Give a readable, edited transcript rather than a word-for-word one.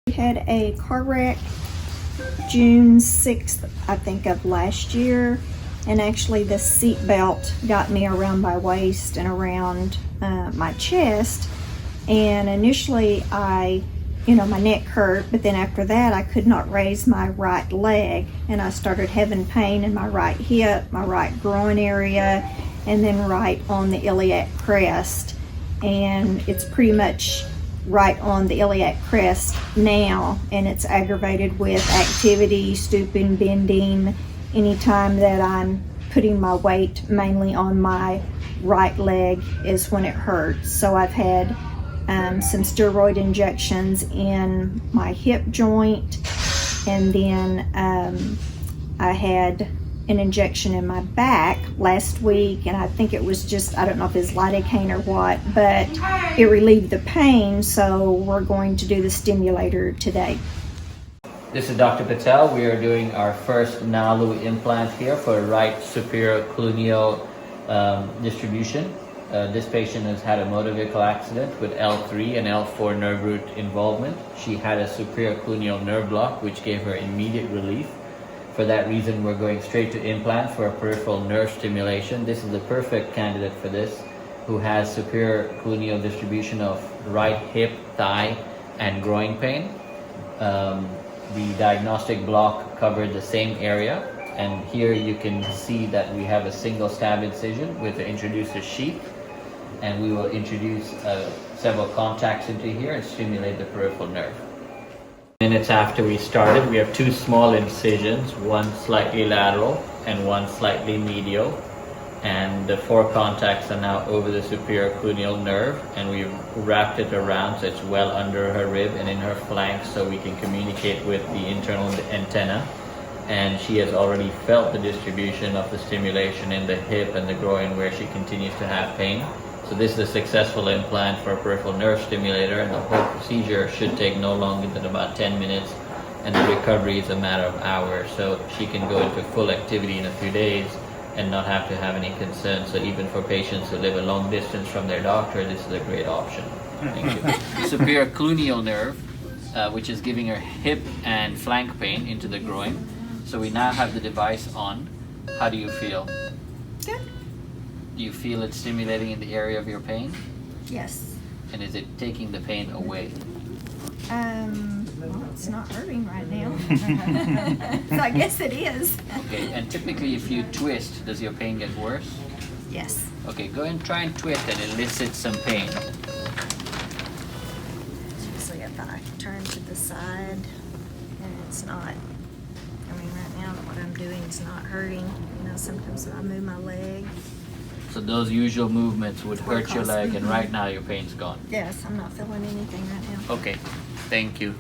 We had a car wreck June 6th, I think, of last year. And actually the seat belt got me around my waist and around my chest. And initially my neck hurt, but then after that I could not raise my right leg. And I started having pain in my right hip, my right groin area, and then right on the iliac crest. And it's pretty much right on the iliac crest now, and it's aggravated with activity, stooping, bending. Anytime that I'm putting my weight mainly on my right leg is when it hurts. So I've had some steroid injections in my hip joint, and then I had an injection in my back last week, and I think it was just, I don't know if it's lidocaine or what, but it relieved the pain, so we're going to do the stimulator today. This is Dr. Patel. We are doing our first Nalu implant here for right superior cluneal distribution. This patient has had a motor vehicle accident with L3 and L4 nerve root involvement. She had a superior cluneal nerve block, which gave her immediate relief. For that reason, we're going straight to implant for a peripheral nerve stimulation. This is the perfect candidate for this, who has superior cluneal distribution of right hip, thigh, and groin pain. The diagnostic block covered the same area, and here you can see that we have a single stab incision with the introducer sheath, and we will introduce several contacts into here and stimulate the peripheral nerve. Minutes after we started, we have two small incisions, one slightly lateral and one slightly medial, and the 4 contacts are now over the superior cluneal nerve, and we've wrapped it around so it's well under her rib and in her flank, so we can communicate with the internal antenna. And she has already felt the distribution of the stimulation in the hip and the groin where she continues to have pain. So this is a successful implant for a peripheral nerve stimulator, and the whole procedure should take no longer than about 10 minutes, and the recovery is a matter of hours. So she can go into full activity in a few days and not have to have any concerns. So even for patients who live a long distance from their doctor, this is a great option. Thank you. Superior cluneal nerve, which is giving her hip and flank pain into the groin. So we now have the device on. How do you feel? Good. Do you feel it stimulating in the area of your pain? Yes. And is it taking the pain away? Well, it's not hurting right now. So I guess it is. Okay, and typically if you twist, does your pain get worse? Yes. Okay, go and try and twist and elicit some pain. Usually if I turn to the side and it's not, right now what I'm doing is not hurting. Sometimes when I move my leg. So those usual movements would hurt your leg, and right now your pain's gone. Yes, I'm not feeling anything right now. Okay, thank you.